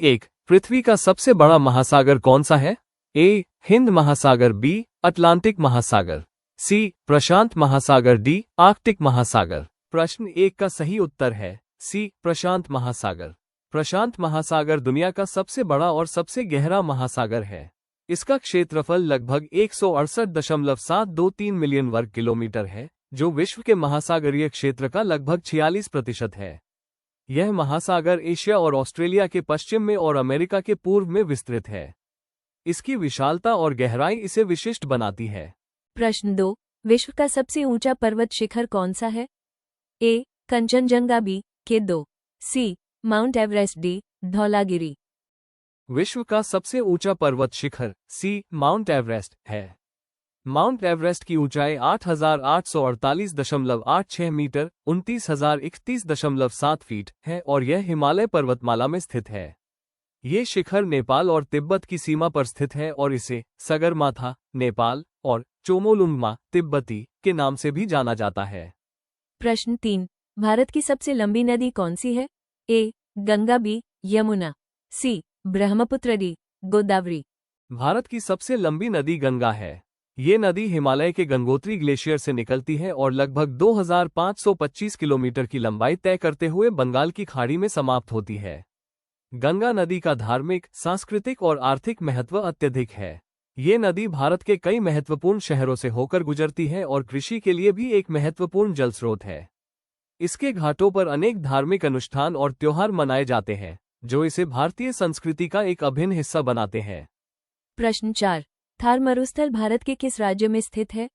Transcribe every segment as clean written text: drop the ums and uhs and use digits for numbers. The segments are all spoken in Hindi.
एक, पृथ्वी का सबसे बड़ा महासागर कौन सा है? ए. हिंद महासागर, बी. अटलांटिक महासागर, सी. प्रशांत महासागर, डी. आर्कटिक महासागर। प्रश्न 1 का सही उत्तर है सी. प्रशांत महासागर। प्रशांत महासागर दुनिया का सबसे बड़ा और सबसे गहरा महासागर है। इसका क्षेत्रफल लगभग 168.723 मिलियन वर्ग किलोमीटर है, जो विश्व के महासागरीय क्षेत्र का लगभग 46% है। यह महासागर एशिया और ऑस्ट्रेलिया के पश्चिम में और अमेरिका के पूर्व में विस्तृत है। इसकी विशालता और गहराई इसे विशिष्ट बनाती है। प्रश्न 2, विश्व का सबसे ऊंचा पर्वत शिखर कौन सा है? A. Kanchenjunga, B. K two, C. Mount Everest, D. Dhaulagiri. विश्व का सबसे ऊंचा पर्वत शिखर सी. माउंट एवरेस्ट है। माउंट एवरेस्ट की ऊंचाई 8,848.86 मीटर 29,031.7 फीट है और यह हिमालय पर्वतमाला में स्थित है। ये शिखर नेपाल और तिब्बत की सीमा पर स्थित है और इसे सगरमाथा नेपाल और चोमोलुंगमा तिब्बती के नाम से भी जाना जाता है। प्रश्न 3, भारत की सबसे लंबी नदी कौन सी है? ए. गंगा, बी. यमुना, सी. ब्रह्मपुत्र, डी. गोदावरी। भारत की सबसे लंबी नदी गंगा है। ये नदी हिमालय के गंगोत्री ग्लेशियर से निकलती है और लगभग 2525 किलोमीटर की लंबाई तय करते हुए बंगाल की खाड़ी में समाप्त होती है। गंगा नदी का धार्मिक, सांस्कृतिक और आर्थिक महत्व अत्यधिक है। ये नदी भारत के कई महत्वपूर्ण शहरों से होकर गुजरती है और कृषि के लिए भी एक महत्वपूर्ण जल स्रोत है। इसके घाटों पर अनेक धार्मिक अनुष्ठान और त्योहार मनाए जाते हैं, जो इसे भारतीय संस्कृति का एक अभिन्न हिस्सा बनाते हैं। प्रश्न 4, थार मरुस्थल भारत के किस राज्य में स्थित है?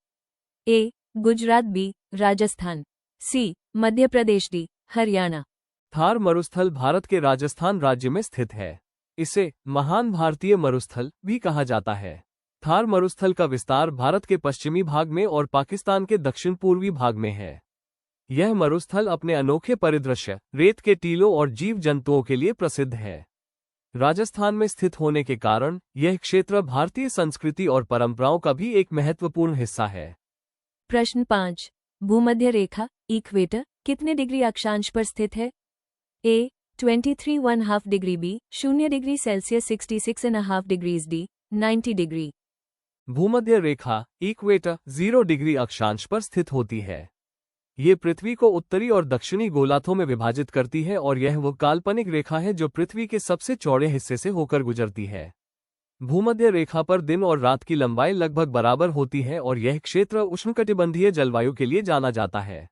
ए. गुजरात, बी. राजस्थान, सी. मध्य प्रदेश, डी. हरियाणा। थार मरुस्थल भारत के राजस्थान राज्य में स्थित है। इसे महान भारतीय मरुस्थल भी कहा जाता है। थार मरुस्थल का विस्तार भारत के पश्चिमी भाग में और पाकिस्तान के दक्षिण पूर्वी भाग में है। यह मरुस्थल अपने अनोखे परिदृश्य, रेत के टीलों और जीव जंतुओं के लिए प्रसिद्ध है। राजस्थान में स्थित होने के कारण यह क्षेत्र भारतीय संस्कृति और परंपराओं का भी एक महत्वपूर्ण हिस्सा है। प्रश्न 5, भूमध्य रेखा इक्वेटर कितने डिग्री अक्षांश पर स्थित है? A. 23.5 degree, B. 0 degree Celsius 66.5 degrees, D. 90 degree. भूमध्य रेखा इक्वेटर 0 डिग्री अक्षांश पर स्थित होती है। ये पृथ्वी को उत्तरी और दक्षिणी गोलार्धों में विभाजित करती है और यह वो काल्पनिक रेखा है जो पृथ्वी के सबसे चौड़े हिस्से से होकर गुजरती है। भूमध्य रेखा पर दिन और रात की लंबाई लगभग बराबर होती है और यह क्षेत्र उष्णकटिबंधीय जलवायु के लिए जाना जाता है।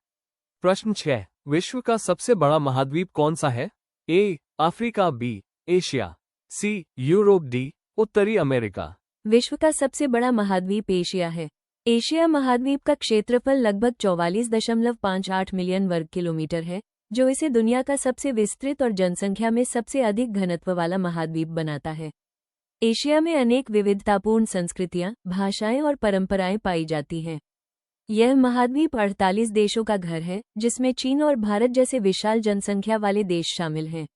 प्रश्न 6, विश्व का सबसे बड़ा महाद्वीप कौन सा है? A. Africa, B. Asia, C. Europe, D. उत्तरी अमेरिका। विश्व का सबसे बड़ा महाद्वीप एशिया है। एशिया महाद्वीप का क्षेत्रफल लगभग 44.58 मिलियन वर्ग किलोमीटर है, जो इसे दुनिया का सबसे विस्तृत और जनसंख्या में सबसे अधिक घनत्व वाला महाद्वीप बनाता है। एशिया में अनेक विविधतापूर्ण संस्कृतियां, भाषाएं और परंपराएं पाई जाती हैं। यह महाद्वीप 48 देशों का घर है, जिसमें चीन और भारत जैसे विशाल जनसंख्या वाले देश शामिल हैं।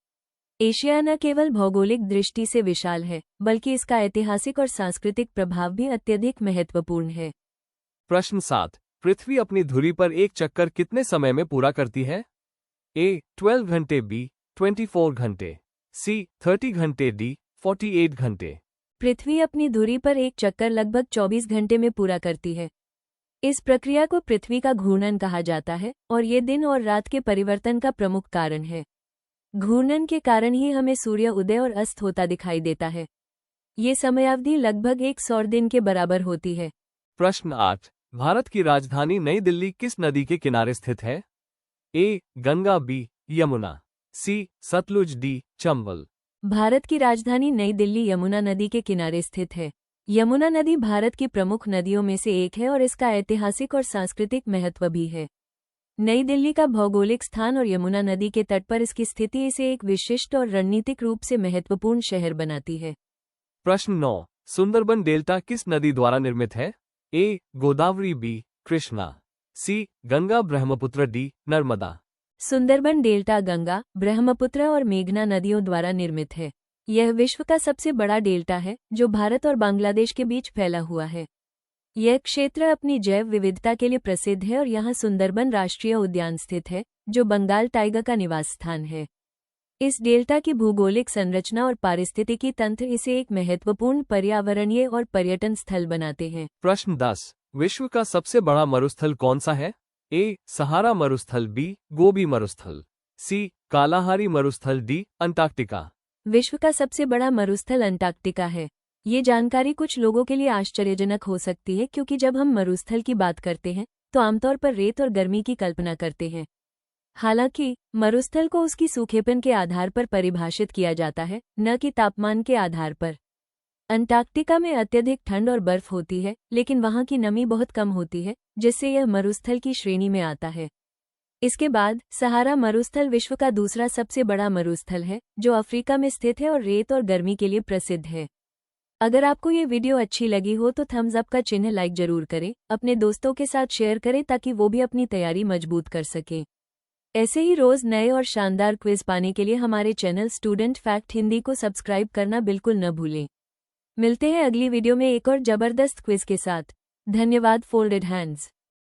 एशिया न केवल भौगोलिक दृष्टि से विशाल है, बल्कि इसका ऐतिहासिक और सांस्कृतिक प्रभाव भी अत्यधिक महत्वपूर्ण है। प्रश्न 7, पृथ्वी अपनी धुरी पर एक चक्कर कितने समय में पूरा करती है? ए. 12 घंटे, बी. 24 घंटे, सी. 30 घंटे, डी. 48 घंटे। पृथ्वी अपनी धुरी पर एक चक्कर लगभग 24 घंटे में पूरा करती है। इस प्रक्रिया को पृथ्वी का घूर्णन कहा जाता है और ये दिन और रात के परिवर्तन का प्रमुख कारण है। घूर्णन के कारण ही हमें सूर्य उदय और अस्त होता दिखाई देता है। ये समयावधि लगभग एक सौर दिन के बराबर होती है। प्रश्न 8, भारत की राजधानी नई दिल्ली किस नदी के किनारे स्थित है? ए. गंगा, बी. यमुना, सी. सतलुज, डी. चंबल। भारत की राजधानी नई दिल्ली यमुना नदी के किनारे स्थित है। यमुना नदी भारत की प्रमुख नदियों में से एक है और इसका ऐतिहासिक और सांस्कृतिक महत्व भी है। नई दिल्ली का भौगोलिक स्थान और यमुना नदी के तट पर इसकी स्थिति इसे एक विशिष्ट और रणनीतिक रूप से महत्वपूर्ण शहर बनाती है। प्रश्न 9, सुंदरबन डेल्टा किस नदी द्वारा निर्मित है? ए. गोदावरी, बी. कृष्णा, सी. गंगा ब्रह्मपुत्र, डी. नर्मदा। सुंदरबन डेल्टा गंगा, ब्रह्मपुत्र और मेघना नदियों द्वारा निर्मित है। यह विश्व का सबसे बड़ा डेल्टा है, जो भारत और बांग्लादेश के बीच फैला हुआ है। यह क्षेत्र अपनी जैव विविधता के लिए प्रसिद्ध है और यहाँ सुंदरबन राष्ट्रीय उद्यान स्थित है, जो बंगाल टाइगर का निवास स्थान है। इस डेल्टा की भूगोलिक संरचना और पारिस्थितिकी तंत्र इसे एक महत्वपूर्ण पर्यावरणीय और पर्यटन स्थल बनाते हैं। प्रश्न 10। विश्व का सबसे बड़ा मरुस्थल कौन सा है? ए. सहारा मरुस्थल, बी. गोबी मरुस्थल, सी. कालाहारी मरुस्थल, डी. अंटार्कटिका। विश्व का सबसे बड़ा मरुस्थल अंटार्कटिका है। ये जानकारी कुछ लोगों के लिए आश्चर्यजनक हो सकती है क्योंकि जब हम मरुस्थल की बात करते हैं तो आमतौर पर रेत और गर्मी की कल्पना करते हैं। हालांकि मरुस्थल को उसकी सूखेपन के आधार पर परिभाषित किया जाता है, न कि तापमान के आधार पर। अंटार्कटिका में अत्यधिक ठंड और बर्फ होती है, लेकिन वहां की नमी बहुत कम होती है, जिससे यह मरुस्थल की श्रेणी में आता है। इसके बाद सहारा मरुस्थल विश्व का दूसरा सबसे बड़ा मरुस्थल है, जो अफ्रीका में स्थित है और रेत और गर्मी के लिए प्रसिद्ध है। अगर आपको ये वीडियो अच्छी लगी हो तो थम्स अप का चिन्ह लाइक जरूर करें, अपने दोस्तों के साथ शेयर करें ताकि वो भी अपनी तैयारी मजबूत कर सकें। ऐसे ही रोज नए और शानदार क्विज पाने के लिए हमारे चैनल स्टूडेंट फैक्ट हिंदी को सब्सक्राइब करना बिल्कुल न भूलें। मिलते हैं अगली वीडियो में एक और जबरदस्त क्विज के साथ। धन्यवाद। Folded hands.